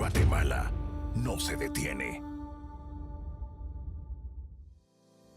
Guatemala no se detiene.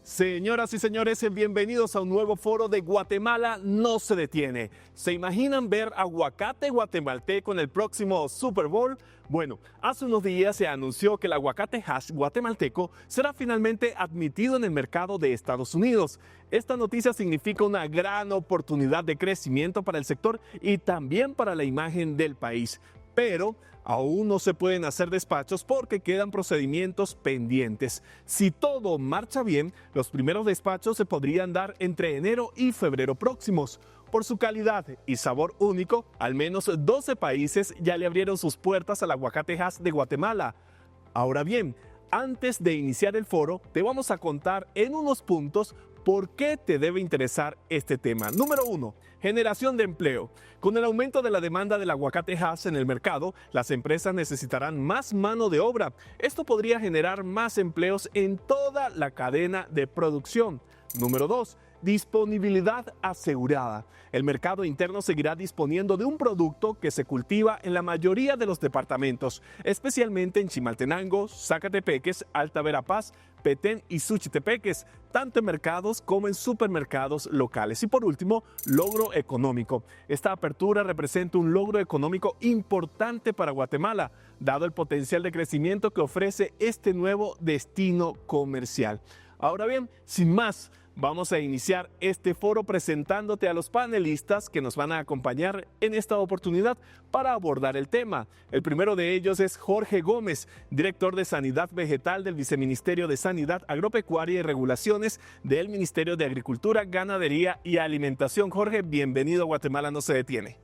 Señoras y señores, bienvenidos a un nuevo foro de Guatemala no se detiene. ¿Se imaginan ver aguacate guatemalteco en el próximo Super Bowl? Bueno, hace unos días se anunció que el aguacate hass guatemalteco será finalmente admitido en el mercado de Estados Unidos. Esta noticia significa una gran oportunidad de crecimiento para el sector y también para la imagen del país. Pero aún no se pueden hacer despachos porque quedan procedimientos pendientes. Si todo marcha bien, los primeros despachos se podrían dar entre enero y febrero próximos. Por su calidad y sabor único, al menos 12 países ya le abrieron sus puertas al aguacate hass de Guatemala. Ahora bien, antes de iniciar el foro, te vamos a contar en unos puntos por qué te debe interesar este tema. Número 1. Generación de empleo. Con el aumento de la demanda del aguacate hass en el mercado, las empresas necesitarán más mano de obra. Esto podría generar más empleos en toda la cadena de producción. Número 2. Disponibilidad asegurada. El mercado interno seguirá disponiendo de un producto que se cultiva en la mayoría de los departamentos, especialmente en Chimaltenango, Zacatepeques, Alta Verapaz, Petén y Suchitepeques, tanto en mercados como en supermercados locales. Y por último, logro económico. Esta apertura representa un logro económico importante para Guatemala, dado el potencial de crecimiento que ofrece este nuevo destino comercial. Ahora bien, sin más, vamos a iniciar este foro presentándote a los panelistas que nos van a acompañar en esta oportunidad para abordar el tema. El primero de ellos es Jorge Gómez, director de Sanidad Vegetal del Viceministerio de Sanidad Agropecuaria y Regulaciones del Ministerio de Agricultura, Ganadería y Alimentación. Jorge, bienvenido a Guatemala no se detiene.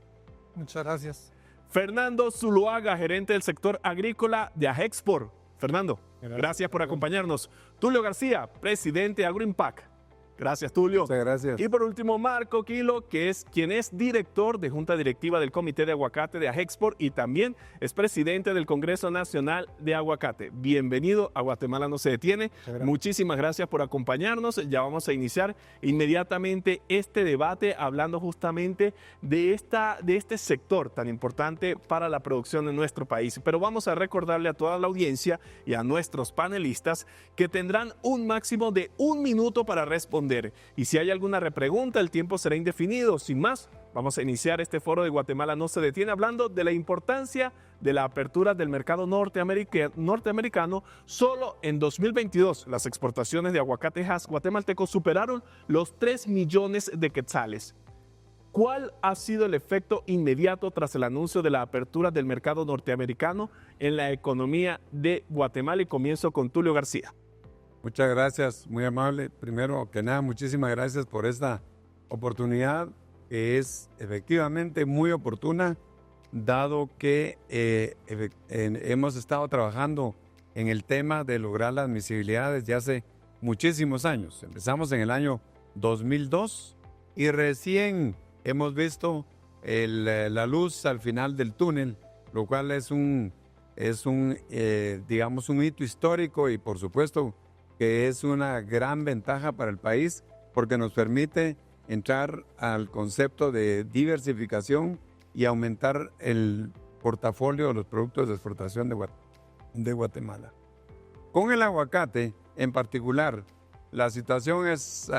Muchas gracias. Fernando Zuluaga, gerente del sector agrícola de Agexport. Fernando, gracias por acompañarnos. Tulio García, presidente de AgroImpact. Gracias, Tulio. Muchas gracias. Y por último, Marco Quilo, quien es director de Junta Directiva del Comité de Aguacate de Agexport y también es presidente del Congreso Nacional de Aguacate. Bienvenido a Guatemala no se detiene. Muchísimas gracias por acompañarnos. Ya vamos a iniciar inmediatamente este debate hablando justamente de este sector tan importante para la producción en nuestro país. Pero vamos a recordarle a toda la audiencia y a nuestros panelistas que tendrán un máximo de 1 minuto para responder. Y si hay alguna repregunta, el tiempo será indefinido. Sin más, vamos a iniciar este foro de Guatemala no se detiene hablando de la importancia de la apertura del mercado norteamericano. Solo en 2022 las exportaciones de aguacate hass guatemalteco superaron los 3 millones de quetzales. ¿Cuál ha sido el efecto inmediato tras el anuncio de la apertura del mercado norteamericano en la economía de Guatemala? Y comienzo con Tulio García. Muchas gracias, muy amable. Primero que nada, muchísimas gracias por esta oportunidad que es efectivamente muy oportuna, dado que hemos estado trabajando en el tema de lograr la admisibilidad desde hace muchísimos años. Empezamos en el año 2002 y recién hemos visto la luz al final del túnel, lo cual es un hito histórico y por supuesto que es una gran ventaja para el país porque nos permite entrar al concepto de diversificación y aumentar el portafolio de los productos de exportación de Guatemala. Con el aguacate en particular, la situación es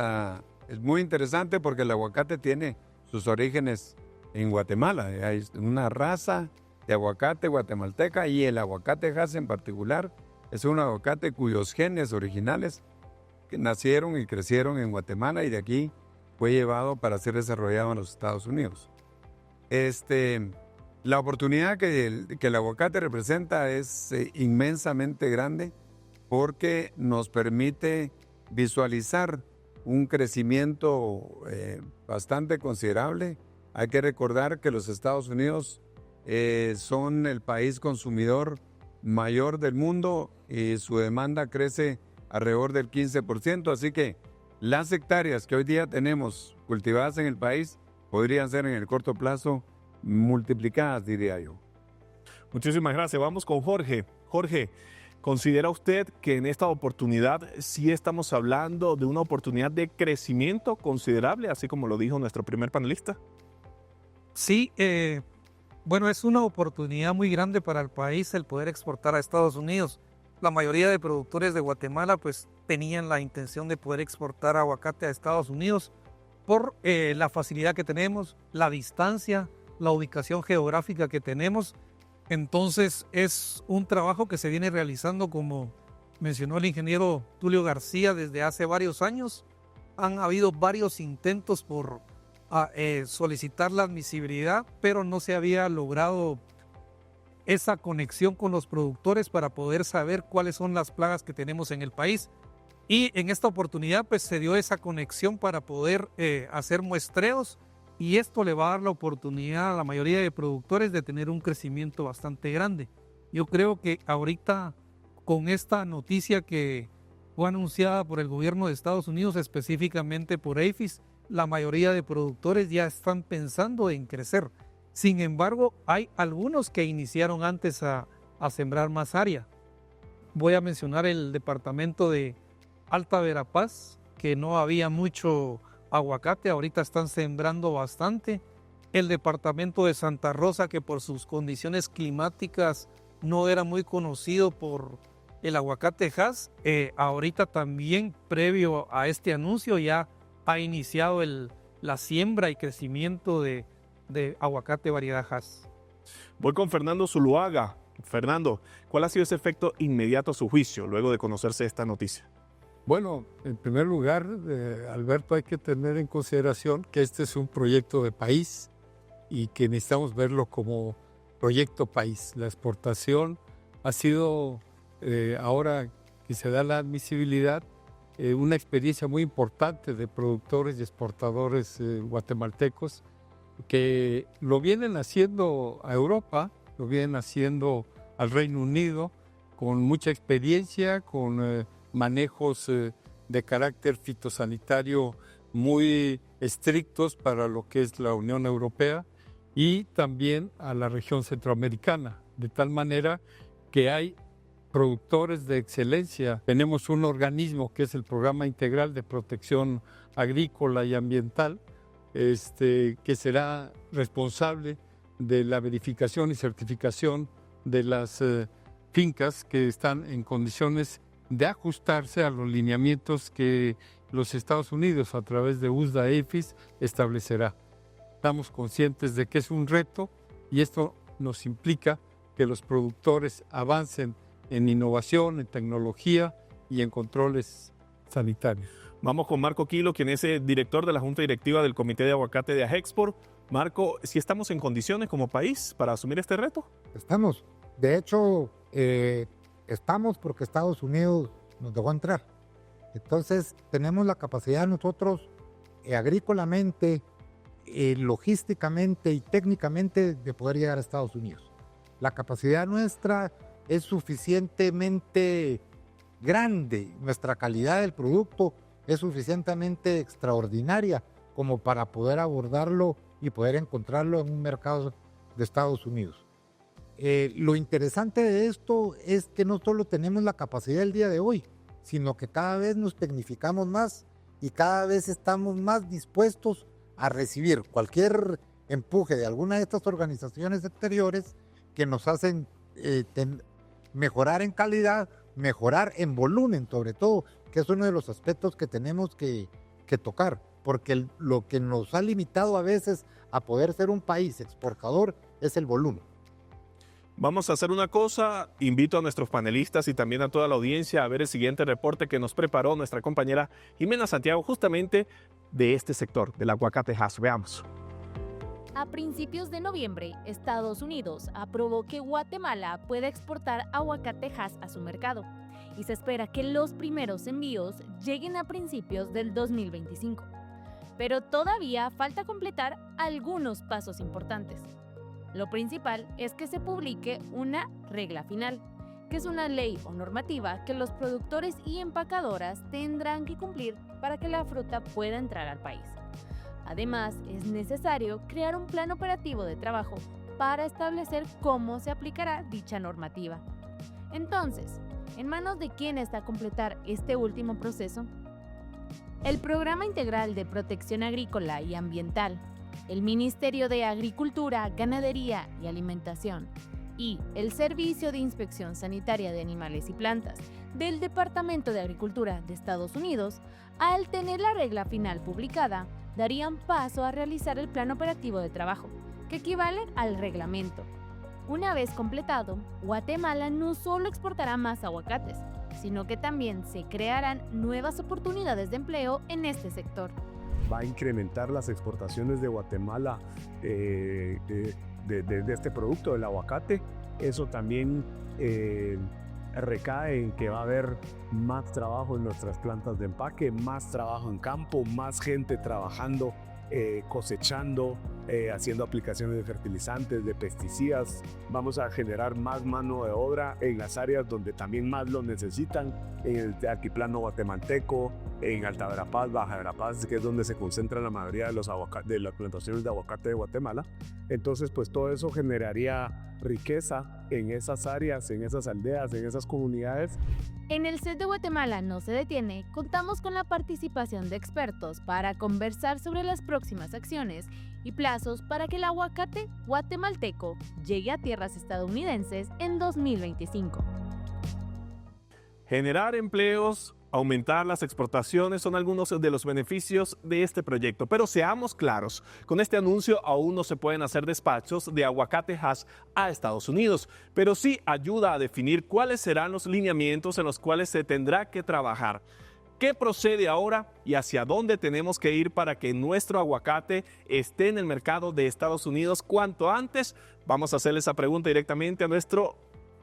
muy interesante porque el aguacate tiene sus orígenes en Guatemala. Hay una raza de aguacate guatemalteca y el aguacate hass en particular es un aguacate cuyos genes originales que nacieron y crecieron en Guatemala y de aquí fue llevado para ser desarrollado en los Estados Unidos. La oportunidad que el aguacate representa es inmensamente grande porque nos permite visualizar un crecimiento bastante considerable. Hay que recordar que los Estados Unidos son el país consumidor mayor del mundo y su demanda crece alrededor del 15%, así que las hectáreas que hoy día tenemos cultivadas en el país podrían ser en el corto plazo multiplicadas, diría yo. Muchísimas gracias. Vamos con Jorge. Jorge, ¿considera usted que en esta oportunidad sí estamos hablando de una oportunidad de crecimiento considerable, así como lo dijo nuestro primer panelista? Sí, Bueno, es una oportunidad muy grande para el país el poder exportar a Estados Unidos. La mayoría de productores de Guatemala pues tenían la intención de poder exportar aguacate a Estados Unidos por la facilidad que tenemos, la distancia, la ubicación geográfica que tenemos. Entonces es un trabajo que se viene realizando, como mencionó el ingeniero Tulio García, desde hace varios años. Han habido varios intentos por solicitar la admisibilidad, pero no se había logrado esa conexión con los productores para poder saber cuáles son las plagas que tenemos en el país. Y en esta oportunidad pues se dio esa conexión para poder hacer muestreos, y esto le va a dar la oportunidad a la mayoría de productores de tener un crecimiento bastante grande. Yo creo que ahorita, con esta noticia que fue anunciada por el gobierno de Estados Unidos, específicamente por APHIS, la mayoría de productores ya están pensando en crecer. Sin embargo, hay algunos que iniciaron antes a sembrar más área. Voy a mencionar el departamento de Alta Verapaz, que no había mucho aguacate, ahorita están sembrando bastante. El departamento de Santa Rosa, que por sus condiciones climáticas no era muy conocido por el aguacate Hass, ahorita también, previo a este anuncio, ya ha iniciado la siembra y crecimiento de aguacate variedad Hass. Voy con Fernando Zuluaga. Fernando, ¿cuál ha sido ese efecto inmediato a su juicio luego de conocerse esta noticia? Bueno, en primer lugar, Alberto, hay que tener en consideración que este es un proyecto de país y que necesitamos verlo como proyecto país. La exportación ha sido, ahora que se da la admisibilidad, una experiencia muy importante de productores y exportadores guatemaltecos que lo vienen haciendo a Europa, lo vienen haciendo al Reino Unido, con mucha experiencia, con manejos de carácter fitosanitario muy estrictos para lo que es la Unión Europea, y también a la región centroamericana, de tal manera que hay productores de excelencia. Tenemos un organismo que es el Programa Integral de Protección Agrícola y Ambiental, que será responsable de la verificación y certificación de las fincas que están en condiciones de ajustarse a los lineamientos que los Estados Unidos, a través de USDA-APHIS, establecerá. Estamos conscientes de que es un reto, y esto nos implica que los productores avancen en innovación, en tecnología y en controles sanitarios. Vamos con Marco Quilo, quien es el director de la Junta Directiva del Comité de Aguacate de AGEXPORT. Marco, ¿si estamos en condiciones como país para asumir este reto? Estamos. De hecho, estamos porque Estados Unidos nos dejó entrar. Entonces, tenemos la capacidad nosotros, agrícolamente, logísticamente y técnicamente, de poder llegar a Estados Unidos. La capacidad nuestra es suficientemente grande, nuestra calidad del producto es suficientemente extraordinaria como para poder abordarlo y poder encontrarlo en un mercado de Estados Unidos. Lo interesante de esto es que no solo tenemos la capacidad el día de hoy, sino que cada vez nos tecnificamos más y cada vez estamos más dispuestos a recibir cualquier empuje de alguna de estas organizaciones exteriores que nos hacen mejorar en calidad, mejorar en volumen sobre todo, que es uno de los aspectos que tenemos que tocar, porque lo que nos ha limitado a veces a poder ser un país exportador es el volumen. Vamos a hacer una cosa, invito a nuestros panelistas y también a toda la audiencia a ver el siguiente reporte que nos preparó nuestra compañera Jimena Santiago, justamente de este sector, del aguacate Hass. Veamos. A principios de noviembre, Estados Unidos aprobó que Guatemala pueda exportar aguacate Hass a su mercado, y se espera que los primeros envíos lleguen a principios del 2025. Pero todavía falta completar algunos pasos importantes. Lo principal es que se publique una regla final, que es una ley o normativa que los productores y empacadoras tendrán que cumplir para que la fruta pueda entrar al país. Además, es necesario crear un plan operativo de trabajo para establecer cómo se aplicará dicha normativa. Entonces, ¿en manos de quién está completar este último proceso? El Programa Integral de Protección Agrícola y Ambiental, el Ministerio de Agricultura, Ganadería y Alimentación y el Servicio de Inspección Sanitaria de Animales y Plantas del Departamento de Agricultura de Estados Unidos, al tener la regla final publicada, darían paso a realizar el Plan Operativo de Trabajo, que equivale al reglamento. Una vez completado, Guatemala no solo exportará más aguacates, sino que también se crearán nuevas oportunidades de empleo en este sector. Va a incrementar las exportaciones de Guatemala de este producto, del aguacate. Eso también recae en que va a haber más trabajo en nuestras plantas de empaque, más trabajo en campo, más gente trabajando, cosechando, haciendo aplicaciones de fertilizantes, de pesticidas. Vamos a generar más mano de obra en las áreas donde también más lo necesitan, en el altiplano guatemalteco, en Alta Verapaz, Baja Verapaz, que es donde se concentran la mayoría de las plantaciones de aguacate de Guatemala. Entonces, pues todo eso generaría riqueza en esas áreas, en esas aldeas, en esas comunidades. En el set de Guatemala no se detiene, contamos con la participación de expertos para conversar sobre las próximas acciones y plazos para que el aguacate guatemalteco llegue a tierras estadounidenses en 2025. Generar empleos, aumentar las exportaciones son algunos de los beneficios de este proyecto. Pero seamos claros, con este anuncio aún no se pueden hacer despachos de aguacate Hass a Estados Unidos, pero sí ayuda a definir cuáles serán los lineamientos en los cuales se tendrá que trabajar. ¿Qué procede ahora y hacia dónde tenemos que ir para que nuestro aguacate esté en el mercado de Estados Unidos cuanto antes? Vamos a hacerle esa pregunta directamente a nuestro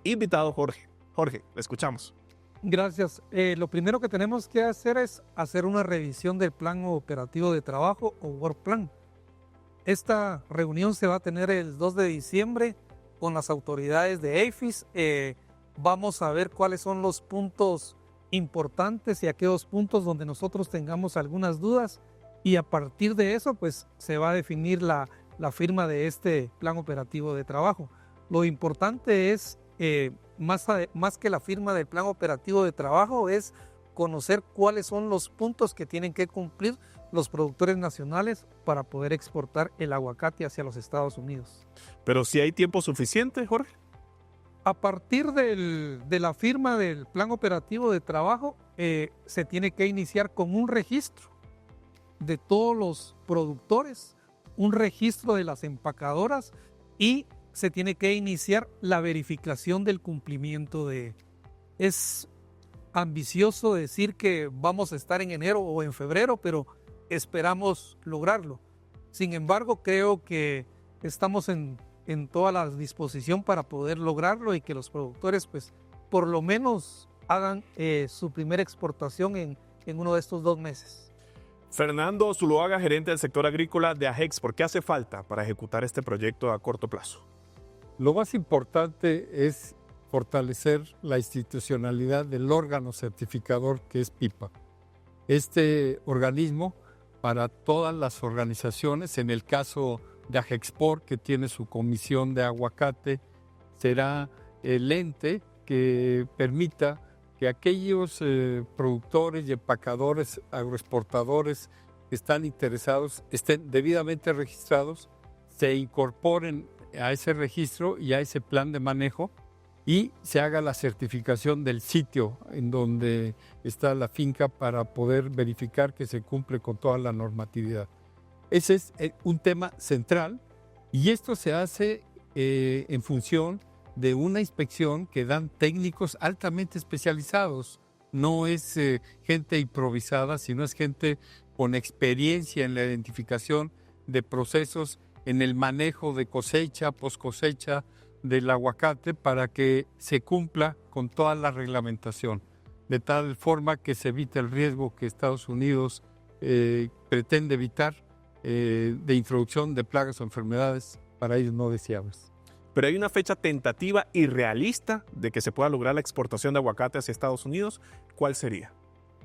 invitado Jorge. Jorge, le escuchamos. Gracias. Lo primero que tenemos que hacer es hacer una revisión del plan operativo de trabajo o Work Plan. Esta reunión se va a tener el 2 de diciembre con las autoridades de APHIS. Vamos a ver cuáles son los puntos importantes y aquellos puntos donde nosotros tengamos algunas dudas, y a partir de eso pues se va a definir la firma de este plan operativo de trabajo. Lo importante es más que la firma del plan operativo de trabajo es conocer cuáles son los puntos que tienen que cumplir los productores nacionales para poder exportar el aguacate hacia los Estados Unidos. Pero si hay tiempo suficiente, Jorge. A partir de la firma del plan operativo de trabajo, se tiene que iniciar con un registro de todos los productores, un registro de las empacadoras, y se tiene que iniciar la verificación del cumplimiento de... Es ambicioso decir que vamos a estar en enero o en febrero, pero esperamos lograrlo. Sin embargo, creo que estamos en toda la disposición para poder lograrlo y que los productores pues por lo menos hagan su primera exportación en uno de estos 2 meses. Fernando Zuloaga, gerente del sector agrícola de AGEX, ¿por qué hace falta para ejecutar este proyecto a corto plazo? Lo más importante es fortalecer la institucionalidad del órgano certificador que es PIPA. Este organismo, para todas las organizaciones, en el caso de Agexport, que tiene su comisión de aguacate, será el ente que permita que aquellos productores y empacadores agroexportadores que están interesados estén debidamente registrados, se incorporen a ese registro y a ese plan de manejo, y se haga la certificación del sitio en donde está la finca para poder verificar que se cumple con toda la normatividad. Ese es un tema central, y esto se hace en función de una inspección que dan técnicos altamente especializados. No es gente improvisada, sino es gente con experiencia en la identificación de procesos, en el manejo de cosecha, post cosecha del aguacate, para que se cumpla con toda la reglamentación, de tal forma que se evite el riesgo que Estados Unidos pretende evitar de introducción de plagas o enfermedades para ellos no deseables. Pero hay una fecha tentativa y realista de que se pueda lograr la exportación de aguacate hacia Estados Unidos. ¿Cuál sería?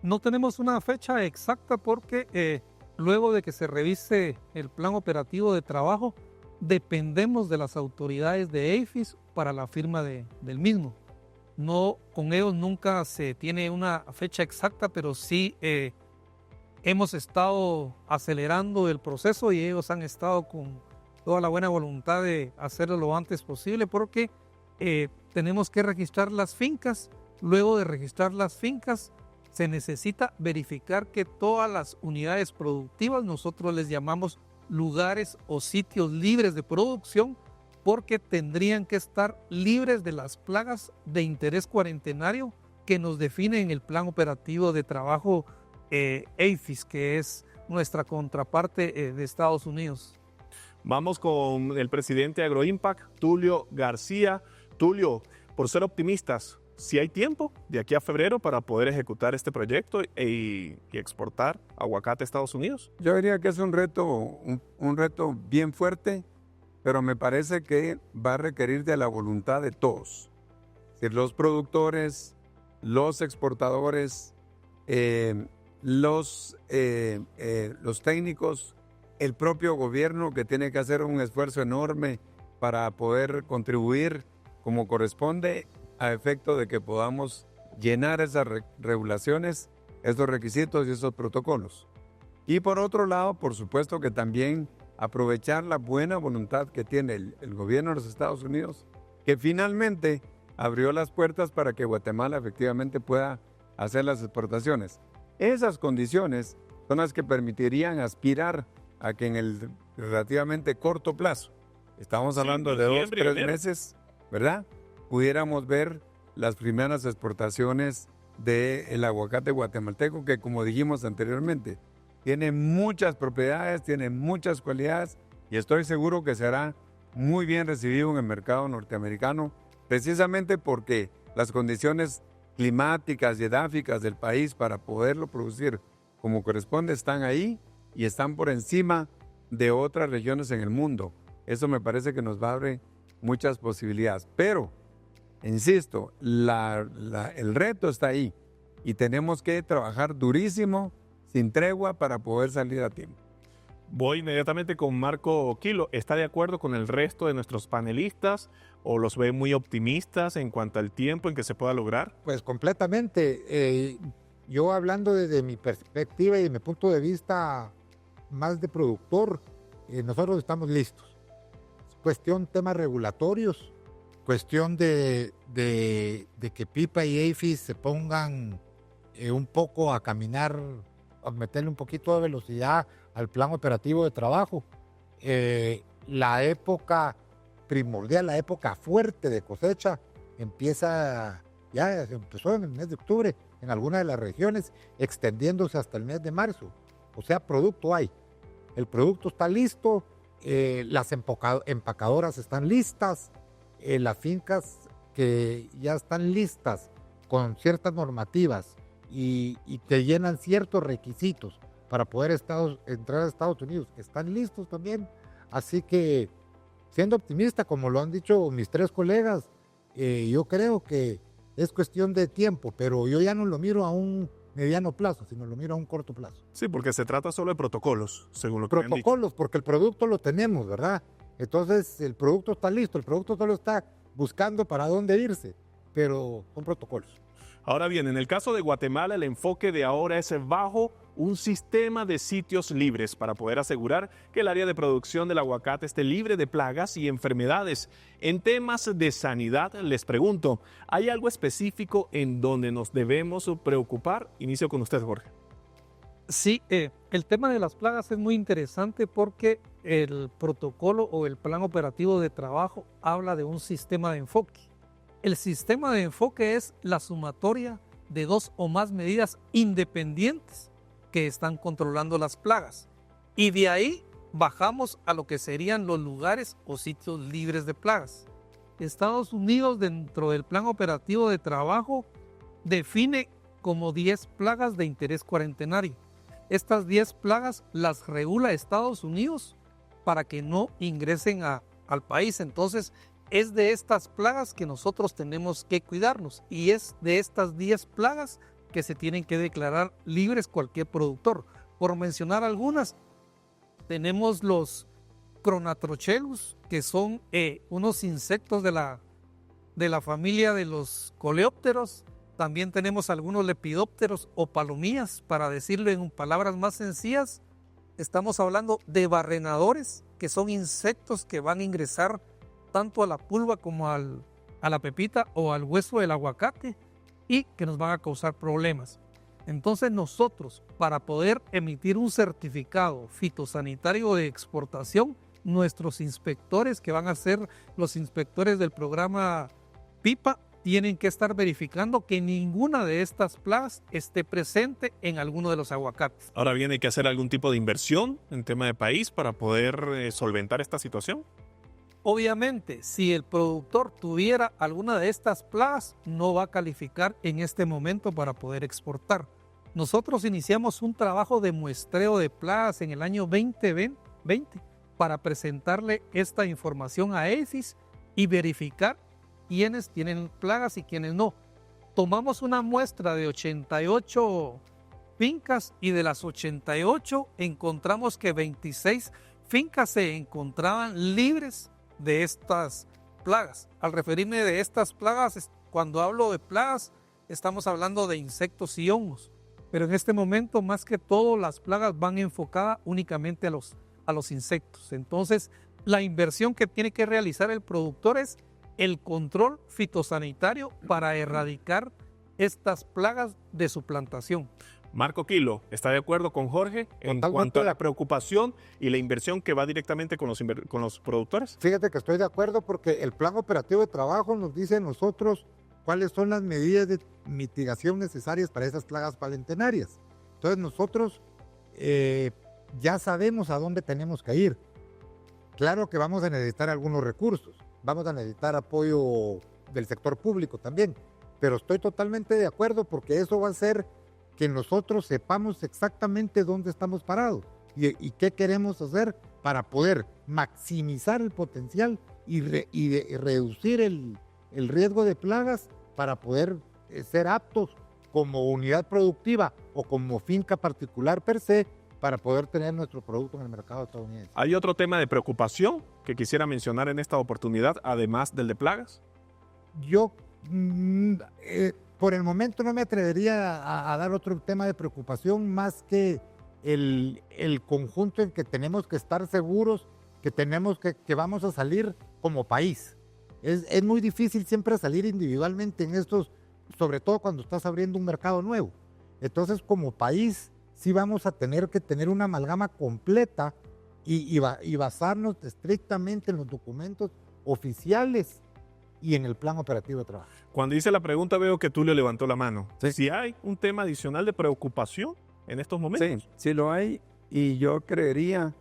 No tenemos una fecha exacta porque luego de que se revise el plan operativo de trabajo, dependemos de las autoridades de APHIS para la firma del mismo. No, con ellos nunca se tiene una fecha exacta, pero sí hemos estado acelerando el proceso y ellos han estado con toda la buena voluntad de hacerlo lo antes posible porque tenemos que registrar las fincas. Luego de registrar las fincas, se necesita verificar que todas las unidades productivas, nosotros les llamamos lugares o sitios libres de producción, porque tendrían que estar libres de las plagas de interés cuarentenario que nos define en el Plan Operativo de Trabajo APHIS, que es nuestra contraparte de Estados Unidos. Vamos con el presidente de Agroimpact, Tulio García. Tulio, por ser optimistas, ¿sí hay tiempo de aquí a febrero para poder ejecutar este proyecto y exportar aguacate a Estados Unidos? Yo diría que es un reto bien fuerte, pero me parece que va a requerir de la voluntad de todos. Es decir, los productores, los exportadores, los técnicos, el propio gobierno, que tiene que hacer un esfuerzo enorme para poder contribuir como corresponde a efecto de que podamos llenar esas regulaciones, esos requisitos y esos protocolos. Y por otro lado, por supuesto que también aprovechar la buena voluntad que tiene el gobierno de los Estados Unidos, que finalmente abrió las puertas para que Guatemala efectivamente pueda hacer las exportaciones. Esas condiciones son las que permitirían aspirar a que en el relativamente corto plazo, estamos hablando de 2 o 3 meses, ¿verdad?, pudiéramos ver las primeras exportaciones del aguacate guatemalteco, que como dijimos anteriormente, tiene muchas propiedades, tiene muchas cualidades y estoy seguro que será muy bien recibido en el mercado norteamericano, precisamente porque las condiciones climáticas y edáficas del país para poderlo producir como corresponde están ahí y están por encima de otras regiones en el mundo. Eso me parece que nos abre muchas posibilidades. Pero, insisto, el reto está ahí y tenemos que trabajar durísimo, sin tregua, para poder salir a tiempo. Voy inmediatamente con Marco Quilo. ¿Está de acuerdo con el resto de nuestros panelistas o los ve muy optimistas en cuanto al tiempo en que se pueda lograr? Pues completamente. Yo hablando desde mi perspectiva y de mi punto de vista más de productor, nosotros estamos listos. Es cuestión temas regulatorios, cuestión de que PIPA y APHIS se pongan un poco a caminar, a meterle un poquito de velocidad al plan operativo de trabajo. La época primordial, la época fuerte de cosecha, ya empezó en el mes de octubre en algunas de las regiones, extendiéndose hasta el mes de marzo. O sea, producto hay. El producto está listo, las empacadoras están listas, las fincas que ya están listas con ciertas normativas y que llenan ciertos requisitos para poder entrar a Estados Unidos, están listos también. Así que, siendo optimista, como lo han dicho mis 3 colegas, yo creo que es cuestión de tiempo, pero yo ya no lo miro a un mediano plazo, sino lo miro a un corto plazo. Sí, porque se trata solo de protocolos, según lo que me han dicho. Protocolos, porque el producto lo tenemos, ¿verdad? Entonces, el producto está listo, el producto solo está buscando para dónde irse, pero son protocolos. Ahora bien, en el caso de Guatemala, el enfoque de ahora es bajo un sistema de sitios libres para poder asegurar que el área de producción del aguacate esté libre de plagas y enfermedades. En temas de sanidad, les pregunto, ¿hay algo específico en donde nos debemos preocupar? Inicio con usted, Jorge. Sí, el tema de las plagas es muy interesante porque el protocolo o el plan operativo de trabajo habla de un sistema de enfoque. El sistema de enfoque es la sumatoria de 2 o más medidas independientes que están controlando las plagas. Y de ahí bajamos a lo que serían los lugares o sitios libres de plagas. Estados Unidos, dentro del plan operativo de trabajo, define como 10 plagas de interés cuarentenario. Estas 10 plagas las regula Estados Unidos para que no ingresen al país. Entonces, es de estas plagas que nosotros tenemos que cuidarnos y es de estas 10 plagas que se tienen que declarar libres cualquier productor. Por mencionar algunas, tenemos los Chronatrochellus, que son unos insectos de la familia de los coleópteros, También tenemos algunos lepidópteros o palomías, para decirlo en palabras más sencillas. Estamos hablando de barrenadores, que son insectos que van a ingresar tanto a la pulpa como a la pepita o al hueso del aguacate y que nos van a causar problemas. Entonces nosotros, para poder emitir un certificado fitosanitario de exportación, nuestros inspectores, que van a ser los inspectores del programa PIPA, tienen que estar verificando que ninguna de estas plagas esté presente en alguno de los aguacates. Ahora bien, hay que hacer algún tipo de inversión en tema de país para poder solventar esta situación. Obviamente, si el productor tuviera alguna de estas plagas, no va a calificar en este momento para poder exportar. Nosotros iniciamos un trabajo de muestreo de plagas en el año 2020 para presentarle esta información a EFIS y verificar quiénes tienen plagas y quiénes no. Tomamos una muestra de 88 fincas y de las 88 encontramos que 26 fincas se encontraban libres de estas plagas. Al referirme de estas plagas, cuando hablo de plagas, estamos hablando de insectos y hongos. Pero en este momento, más que todo, las plagas van enfocadas únicamente a los insectos. Entonces, la inversión que tiene que realizar el productor es el control fitosanitario para erradicar estas plagas de su plantación. Marco Quilo, ¿está de acuerdo con Jorge en cuanto a la preocupación y la inversión que va directamente con los productores? Fíjate que estoy de acuerdo porque el plan operativo de trabajo nos dice a nosotros cuáles son las medidas de mitigación necesarias para esas plagas palentenarias. Entonces nosotros ya sabemos a dónde tenemos que ir. Claro que vamos a necesitar algunos recursos, vamos a necesitar apoyo del sector público también, pero estoy totalmente de acuerdo porque eso va a hacer que nosotros sepamos exactamente dónde estamos parados y qué queremos hacer para poder maximizar el potencial y reducir el riesgo de plagas para poder ser aptos como unidad productiva o como finca particular per se para poder tener nuestro producto en el mercado estadounidense. ¿Hay otro tema de preocupación que quisiera mencionar en esta oportunidad, además del de plagas? Yo por el momento no me atrevería a dar otro tema de preocupación más que el conjunto en que tenemos que estar seguros que vamos a salir como país. Es muy difícil siempre salir individualmente en estos, sobre todo cuando estás abriendo un mercado nuevo. Entonces, como país, sí vamos a tener que tener una amalgama completa y basarnos estrictamente en los documentos oficiales y en el plan operativo de trabajo. Cuando hice la pregunta veo que Tulio levantó la mano. Sí. ¿Si hay un tema adicional de preocupación en estos momentos? Sí, sí lo hay, y yo creería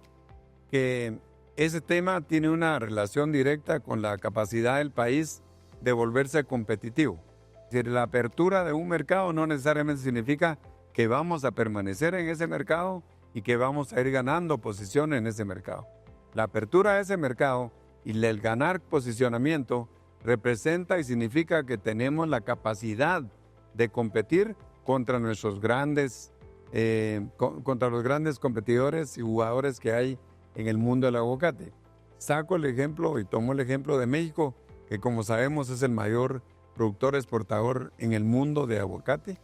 que ese tema tiene una relación directa con la capacidad del país de volverse competitivo. Es decir, la apertura de un mercado no necesariamente significa que vamos a permanecer en ese mercado y que vamos a ir ganando posición en ese mercado. La apertura de ese mercado y el ganar posicionamiento representa y significa que tenemos la capacidad de competir contra nuestros contra los grandes competidores y jugadores que hay en el mundo del aguacate. Saco el ejemplo y tomo el ejemplo de México, que como sabemos es el mayor productor exportador en el mundo de aguacate.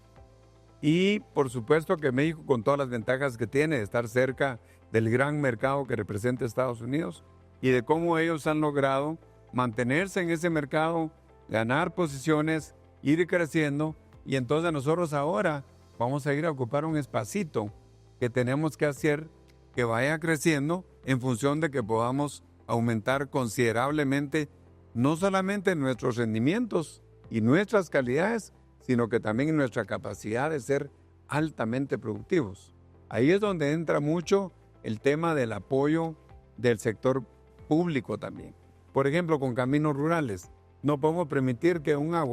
Y por supuesto que México, con todas las ventajas que tiene de estar cerca del gran mercado que representa Estados Unidos y de cómo ellos han logrado mantenerse en ese mercado, ganar posiciones, ir creciendo, y entonces nosotros ahora vamos a ir a ocupar un espacito que tenemos que hacer que vaya creciendo en función de que podamos aumentar considerablemente no solamente nuestros rendimientos y nuestras calidades, sino que también nuestra capacidad de ser altamente productivos. Ahí es donde entra mucho el tema del apoyo del sector público también. Por ejemplo, con caminos rurales. No podemos permitir que una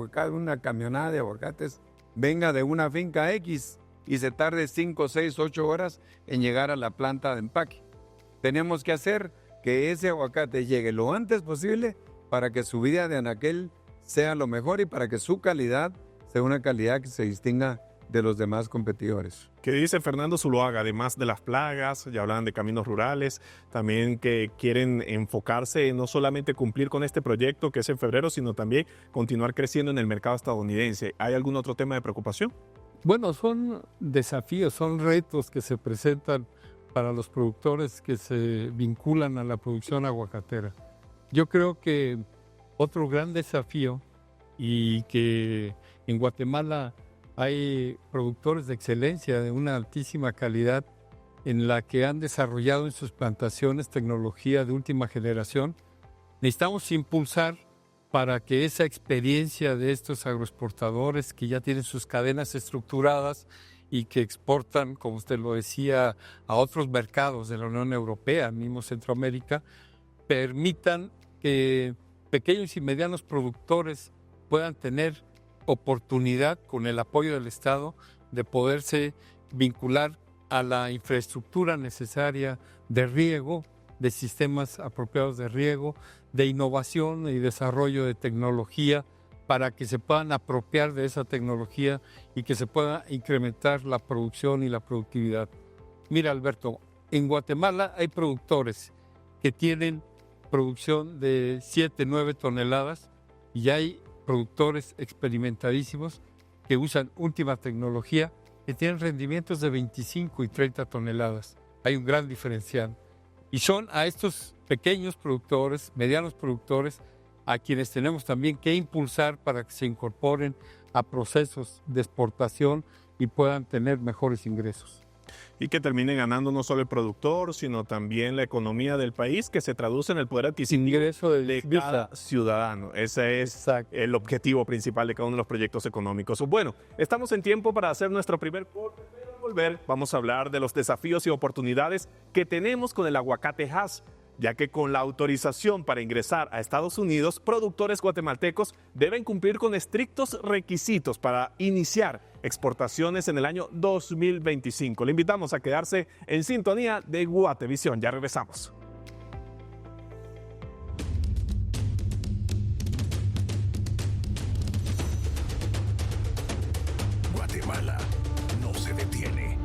camionada de aguacates venga de una finca X y se tarde 5, 6, 8 horas en llegar a la planta de empaque. Tenemos que hacer que ese aguacate llegue lo antes posible para que su vida de anaquel sea lo mejor y para que su calidad sea una calidad que se distinga de los demás competidores. ¿Qué dice Fernando Zuluaga? Además de las plagas, ya hablan de caminos rurales, también que quieren enfocarse en no solamente cumplir con este proyecto que es en febrero, sino también continuar creciendo en el mercado estadounidense. ¿Hay algún otro tema de preocupación? Bueno, son desafíos, son retos que se presentan para los productores que se vinculan a la producción aguacatera. Yo creo que otro gran desafío, y que en Guatemala hay productores de excelencia, de una altísima calidad, en la que han desarrollado en sus plantaciones tecnología de última generación. Necesitamos impulsar para que esa experiencia de estos agroexportadores que ya tienen sus cadenas estructuradas y que exportan, como usted lo decía, a otros mercados de la Unión Europea, mismo Centroamérica, permitan que pequeños y medianos productores puedan tener oportunidad, con el apoyo del Estado, de poderse vincular a la infraestructura necesaria de riego, de sistemas apropiados de riego, de innovación y desarrollo de tecnología, para que se puedan apropiar de esa tecnología y que se pueda incrementar la producción y la productividad. Mira, Alberto, en Guatemala hay productores que tienen producción de 7, 9 toneladas y hay productores experimentadísimos que usan última tecnología que tienen rendimientos de 25 y 30 toneladas. Hay un gran diferencial. Y son a estos pequeños productores, medianos productores, a quienes tenemos también que impulsar para que se incorporen a procesos de exportación y puedan tener mejores ingresos. Y que termine ganando no solo el productor, sino también la economía del país, que se traduce en el poder adquisitivo Ingreso de cada ciudadano. Ese es Exacto. el objetivo principal de cada uno de los proyectos económicos. Bueno, estamos en tiempo para hacer nuestro primer corte, pero al volver vamos a hablar de los desafíos y oportunidades que tenemos con el aguacate Hass, ya que con la autorización para ingresar a Estados Unidos, productores guatemaltecos deben cumplir con estrictos requisitos para iniciar exportaciones en el año 2025. Le invitamos a quedarse en sintonía de Guatevisión. Ya regresamos. Guatemala no se detiene.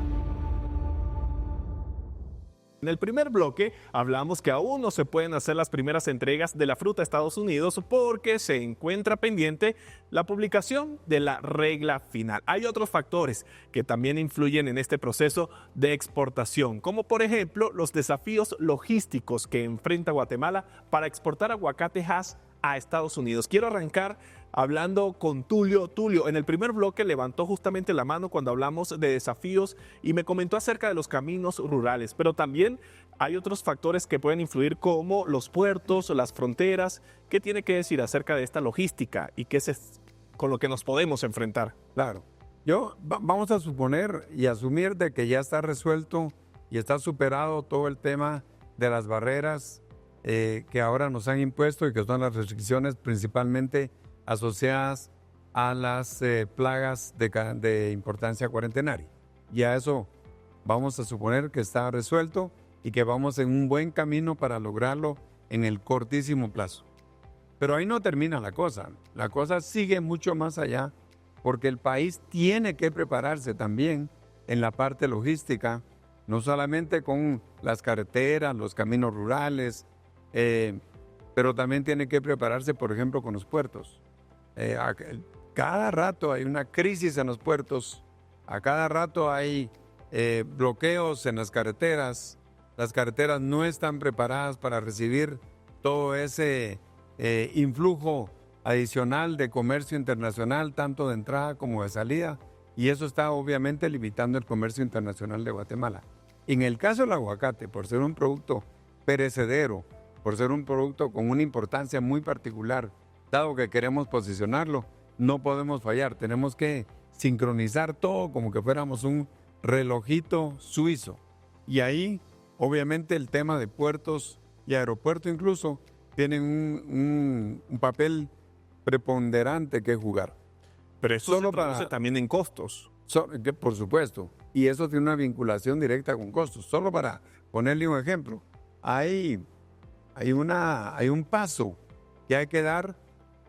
En el primer bloque hablamos que aún no se pueden hacer las primeras entregas de la fruta a Estados Unidos porque se encuentra pendiente la publicación de la regla final. Hay otros factores que también influyen en este proceso de exportación, como por ejemplo los desafíos logísticos que enfrenta Guatemala para exportar aguacate Hass a Estados Unidos. Quiero arrancar hablando con Tulio. Tulio, en el primer bloque levantó justamente la mano cuando hablamos de desafíos y me comentó acerca de los caminos rurales, pero también hay otros factores que pueden influir como los puertos, las fronteras. ¿Qué tiene que decir acerca de esta logística y qué es con lo que nos podemos enfrentar? Claro, vamos a suponer y asumir de que ya está resuelto y está superado todo el tema de las barreras que ahora nos han impuesto y que son las restricciones principalmente asociadas a las plagas de importancia cuarentenaria. Ya eso vamos a suponer que está resuelto y que vamos en un buen camino para lograrlo en el cortísimo plazo. Pero ahí no termina la cosa sigue mucho más allá, porque el país tiene que prepararse también en la parte logística, no solamente con las carreteras, los caminos rurales, pero también tiene que prepararse, por ejemplo, con los puertos. Cada rato hay una crisis en los puertos, a cada rato hay bloqueos en las carreteras no están preparadas para recibir todo ese influjo adicional de comercio internacional, tanto de entrada como de salida, y eso está obviamente limitando el comercio internacional de Guatemala. En el caso del aguacate, por ser un producto perecedero, por ser un producto con una importancia muy particular, dado que queremos posicionarlo, no podemos fallar, tenemos que sincronizar todo como que fuéramos un relojito suizo. Y ahí, obviamente, el tema de puertos y aeropuertos incluso tienen un papel preponderante que jugar. Pero eso Solo se traduce también en costos. Por supuesto, y eso tiene una vinculación directa con costos. Solo para ponerle un ejemplo, hay un paso que hay que dar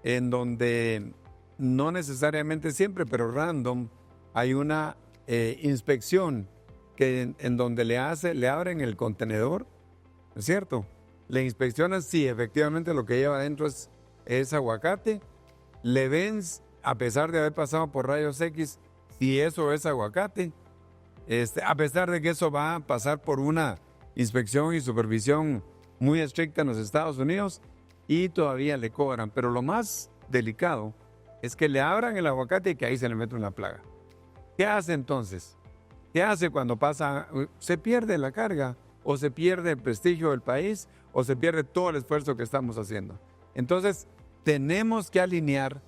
en donde no necesariamente siempre, pero random, hay una inspección que en donde le abren el contenedor, ¿no es cierto? Le inspeccionan si efectivamente lo que lleva adentro es aguacate, le ven, a pesar de haber pasado por rayos X, si eso es aguacate, a pesar de que eso va a pasar por una inspección y supervisión muy estricta en los Estados Unidos, y todavía le cobran. Pero lo más delicado es que le abran el aguacate y que ahí se le mete una plaga. ¿Qué hace entonces? ¿Qué hace cuando pasa? Se pierde la carga, o se pierde el prestigio del país, o se pierde todo el esfuerzo que estamos haciendo. Entonces, tenemos que alinear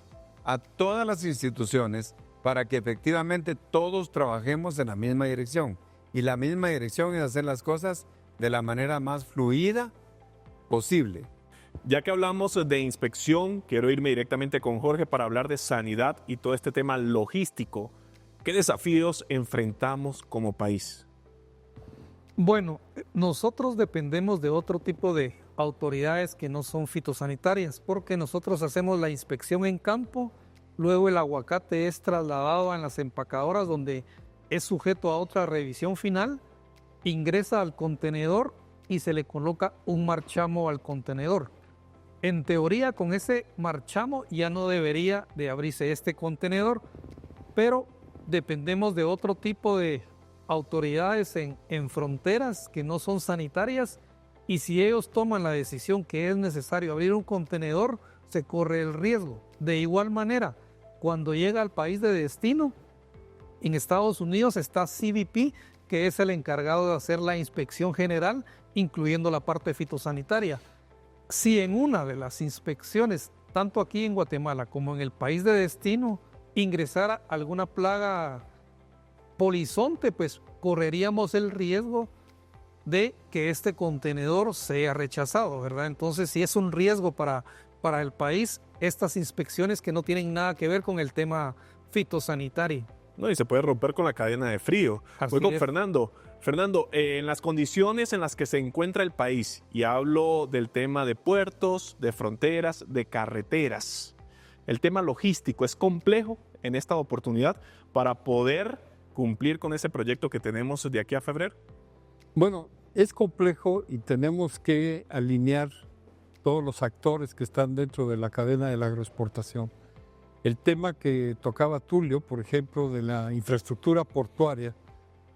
a todas las instituciones para que efectivamente todos trabajemos en la misma dirección. Y la misma dirección es hacer las cosas de la manera más fluida posible. Ya que hablamos de inspección, quiero irme directamente con Jorge para hablar de sanidad y todo este tema logístico. ¿Qué desafíos enfrentamos como país? Bueno, nosotros dependemos de otro tipo de autoridades que no son fitosanitarias, porque nosotros hacemos la inspección en campo, luego el aguacate es trasladado a las empacadoras donde es sujeto a otra revisión final, ingresa al contenedor y se le coloca un marchamo al contenedor. En teoría, con ese marchamo ya no debería de abrirse este contenedor, pero dependemos de otro tipo de autoridades en fronteras que no son sanitarias, y si ellos toman la decisión que es necesario abrir un contenedor, se corre el riesgo. De igual manera, cuando llega al país de destino, en Estados Unidos está CBP, que es el encargado de hacer la inspección general, incluyendo la parte fitosanitaria. Si en una de las inspecciones, tanto aquí en Guatemala como en el país de destino, ingresara alguna plaga polizonte, pues correríamos el riesgo de que este contenedor sea rechazado, ¿verdad? Entonces, si es un riesgo para el país, estas inspecciones que no tienen nada que ver con el tema fitosanitario. No, y se puede romper con la cadena de frío. Voy con Fernando. Fernando, en las condiciones en las que se encuentra el país, y hablo del tema de puertos, de fronteras, de carreteras, el tema logístico es complejo en esta oportunidad para poder cumplir con ese proyecto que tenemos de aquí a febrero. Bueno, es complejo y tenemos que alinear todos los actores que están dentro de la cadena de la agroexportación. El tema que tocaba Tulio, por ejemplo, de la infraestructura portuaria,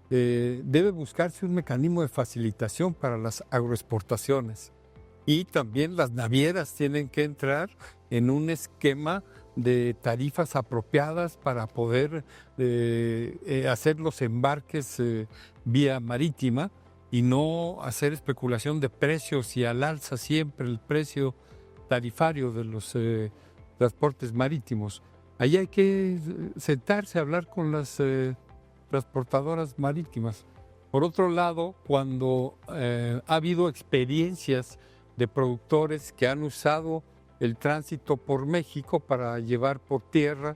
debe buscarse un mecanismo de facilitación para las agroexportaciones. Y también las navieras tienen que entrar en un esquema de tarifas apropiadas para poder hacer los embarques vía marítima y no hacer especulación de precios y al alza siempre el precio tarifario de los transportes marítimos. Ahí hay que sentarse a hablar con las transportadoras marítimas. Por otro lado, cuando ha habido experiencias de productores que han usado el tránsito por México para llevar por tierra,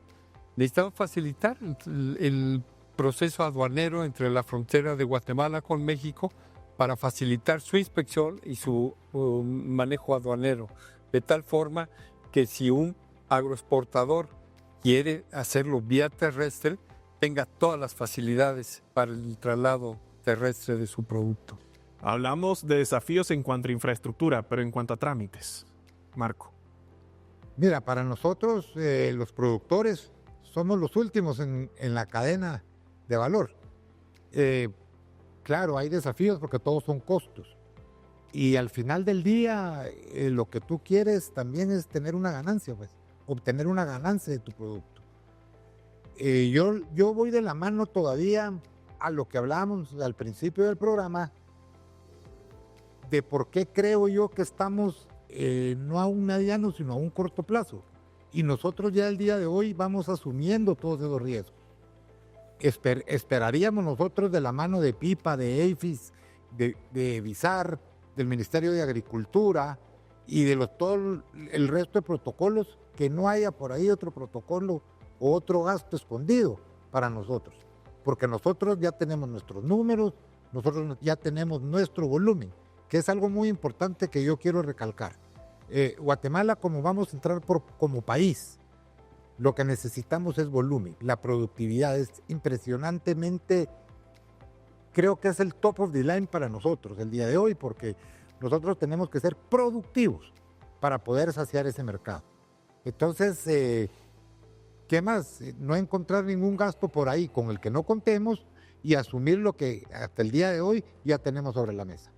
necesitamos facilitar el proceso aduanero entre la frontera de Guatemala con México para facilitar su inspección y su manejo aduanero, de tal forma que si un agroexportador quiere hacerlo vía terrestre, tenga todas las facilidades para el traslado terrestre de su producto. Hablamos de desafíos en cuanto a infraestructura, pero en cuanto a trámites. Marco. Mira, para nosotros los productores somos los últimos en la cadena de valor. Claro, hay desafíos porque todos son costos. Y al final del día, lo que tú quieres también es tener una ganancia, pues, obtener una ganancia de tu producto. Yo voy de la mano todavía a lo que hablábamos al principio del programa, de por qué creo yo que estamos no a un mediano, sino a un corto plazo. Y nosotros ya el día de hoy vamos asumiendo todos esos riesgos. Esperaríamos nosotros de la mano de PIPA, de EIFIS, de BISAR, del Ministerio de Agricultura y de todo el resto de protocolos, que no haya por ahí otro protocolo o otro gasto escondido para nosotros. Porque nosotros ya tenemos nuestros números, nosotros ya tenemos nuestro volumen, que es algo muy importante que yo quiero recalcar. Guatemala, como vamos a entrar como país, Lo que necesitamos es volumen. La productividad es impresionantemente, creo que es el top of the line para nosotros el día de hoy, porque nosotros tenemos que ser productivos para poder saciar ese mercado. Entonces, ¿qué más? No encontrar ningún gasto por ahí con el que no contemos y asumir lo que hasta el día de hoy ya tenemos sobre la mesa.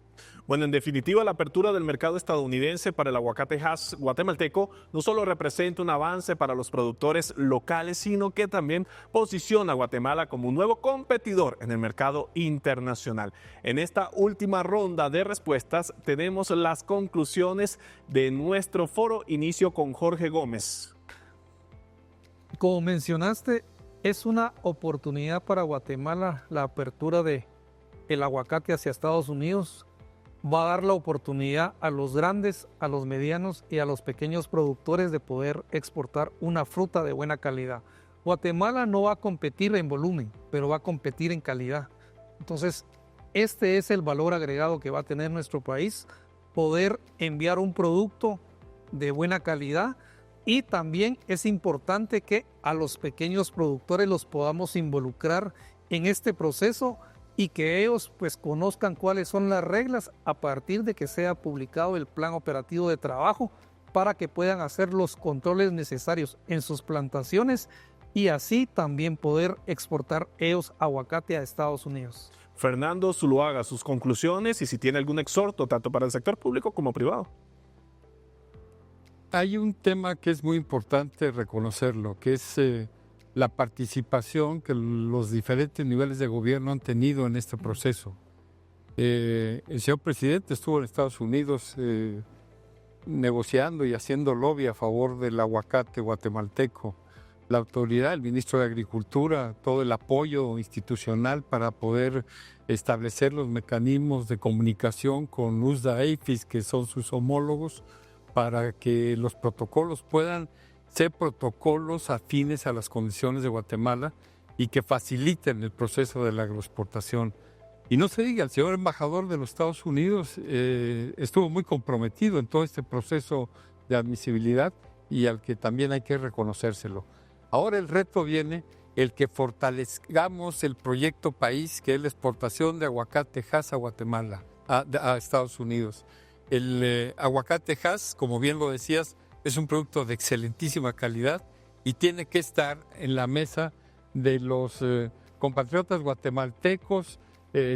Bueno, en definitiva, la apertura del mercado estadounidense para el aguacate Hass guatemalteco no solo representa un avance para los productores locales, sino que también posiciona a Guatemala como un nuevo competidor en el mercado internacional. En esta última ronda de respuestas tenemos las conclusiones de nuestro foro. Inicio con Jorge Gómez. Como mencionaste, es una oportunidad para Guatemala la apertura del aguacate hacia Estados Unidos. Va a dar la oportunidad a los grandes, a los medianos y a los pequeños productores de poder exportar una fruta de buena calidad. Guatemala no va a competir en volumen, pero va a competir en calidad. Entonces, este es el valor agregado que va a tener nuestro país, poder enviar un producto de buena calidad, y también es importante que a los pequeños productores los podamos involucrar en este proceso y que ellos pues conozcan cuáles son las reglas a partir de que sea publicado el plan operativo de trabajo para que puedan hacer los controles necesarios en sus plantaciones y así también poder exportar ellos aguacate a Estados Unidos. Fernando Zuluaga, sus conclusiones y si tiene algún exhorto tanto para el sector público como privado. Hay un tema que es muy importante reconocerlo, que es la participación que los diferentes niveles de gobierno han tenido en este proceso. El señor presidente estuvo en Estados Unidos negociando y haciendo lobby a favor del aguacate guatemalteco. La autoridad, el ministro de Agricultura, todo el apoyo institucional para poder establecer los mecanismos de comunicación con USDA-APHIS, que son sus homólogos, para que los protocolos puedan ser protocolos afines a las condiciones de Guatemala y que faciliten el proceso de la agroexportación. Y no se diga, el señor embajador de los Estados Unidos estuvo muy comprometido en todo este proceso de admisibilidad y al que también hay que reconocérselo. Ahora el reto viene el que fortalezcamos el proyecto país, que es la exportación de aguacate Hass a Guatemala, a Estados Unidos. El aguacate Hass, como bien lo decías, es un producto de excelentísima calidad y tiene que estar en la mesa de los compatriotas guatemaltecos,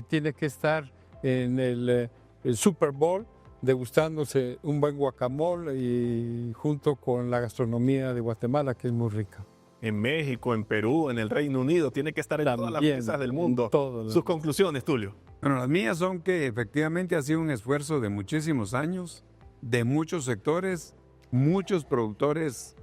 tiene que estar en el Super Bowl degustándose un buen guacamole y junto con la gastronomía de Guatemala, que es muy rica. En México, en Perú, en el Reino Unido, tiene que estar en todas las mesas del mundo. Sus conclusiones, Tulio. Bueno, las mías son que efectivamente ha sido un esfuerzo de muchísimos años, de muchos sectores, muchos productores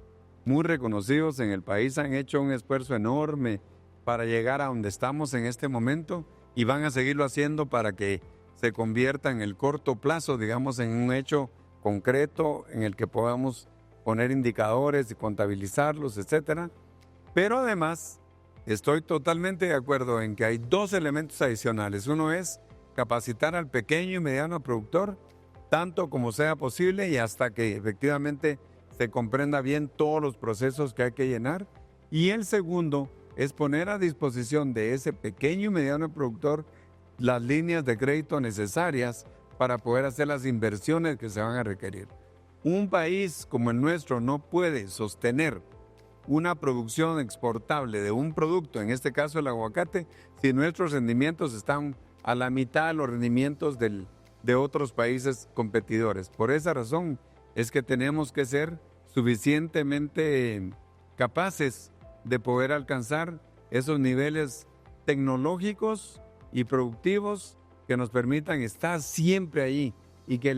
muy reconocidos en el país han hecho un esfuerzo enorme para llegar a donde estamos en este momento y van a seguirlo haciendo para que se convierta en el corto plazo, digamos, en un hecho concreto en el que podamos poner indicadores y contabilizarlos, etcétera. Pero además, estoy totalmente de acuerdo en que hay dos elementos adicionales. Uno es capacitar al pequeño y mediano productor, tanto como sea posible y hasta que efectivamente se comprenda bien todos los procesos que hay que llenar. Y el segundo es poner a disposición de ese pequeño y mediano productor las líneas de crédito necesarias para poder hacer las inversiones que se van a requerir. Un país como el nuestro no puede sostener una producción exportable de un producto, en este caso el aguacate, si nuestros rendimientos están a la mitad de los rendimientos de otros países competidores. Por esa razón es que tenemos que ser suficientemente capaces de poder alcanzar esos niveles tecnológicos y productivos que nos permitan estar siempre ahí y que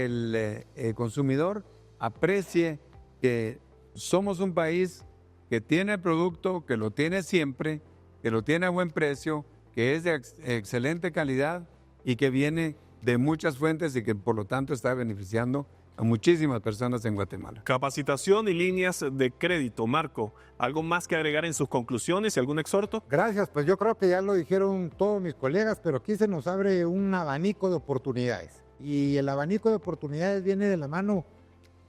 el consumidor aprecie que somos un país que tiene el producto, que lo tiene siempre, que lo tiene a buen precio, que es de excelente calidad y que viene de muchas fuentes y que por lo tanto está beneficiando a muchísimas personas en Guatemala. Capacitación y líneas de crédito. Marco, ¿algo más que agregar en sus conclusiones y algún exhorto? Gracias, pues yo creo que ya lo dijeron todos mis colegas, pero aquí se nos abre un abanico de oportunidades. Y el abanico de oportunidades viene de la mano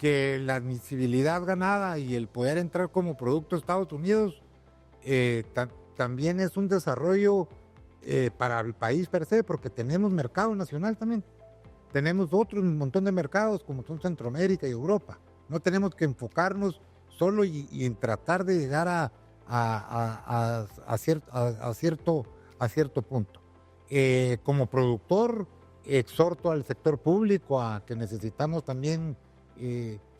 que la admisibilidad ganada y el poder entrar como producto a Estados Unidos también es un desarrollo para el país per se, porque tenemos mercado nacional también. Tenemos un montón de mercados como son Centroamérica y Europa. No tenemos que enfocarnos solo y en tratar de llegar a cierto punto. Como productor, exhorto al sector público a que necesitamos también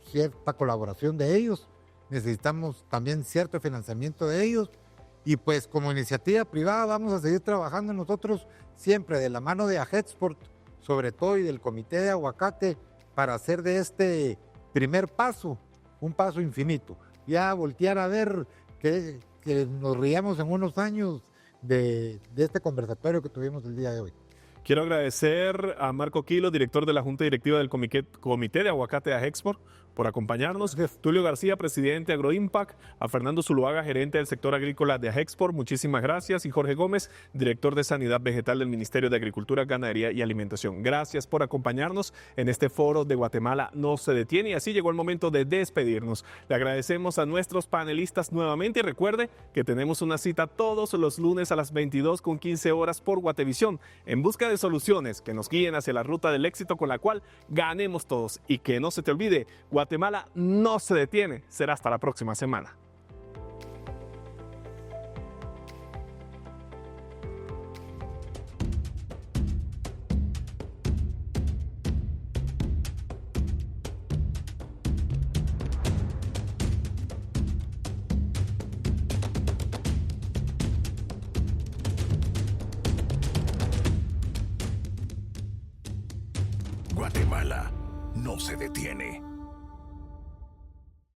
cierta colaboración de ellos, necesitamos también cierto financiamiento de ellos, y pues como iniciativa privada vamos a seguir trabajando nosotros siempre de la mano de AGEXPORT, sobre todo, y del Comité de Aguacate, para hacer de este primer paso un paso infinito. Ya voltear a ver que nos riamos en unos años de este conversatorio que tuvimos el día de hoy. Quiero agradecer a Marco Quilo, director de la Junta Directiva del Comité de Aguacate de AGEXPORT, por acompañarnos. Tulio García, presidente de Agroimpact. A Fernando Zuluaga, gerente del sector agrícola de AGEXPORT, muchísimas gracias. Y Jorge Gómez, director de Sanidad Vegetal del Ministerio de Agricultura, Ganadería y Alimentación. Gracias por acompañarnos en este foro de Guatemala no se detiene. Y así llegó el momento de despedirnos. Le agradecemos a nuestros panelistas nuevamente. Y recuerde que tenemos una cita todos los lunes a las 22:15 por Guatevisión, en busca de soluciones que nos guíen hacia la ruta del éxito con la cual ganemos todos. Y que no se te olvide, Guatemala no se detiene. Será hasta la próxima semana. Guatemala no se detiene.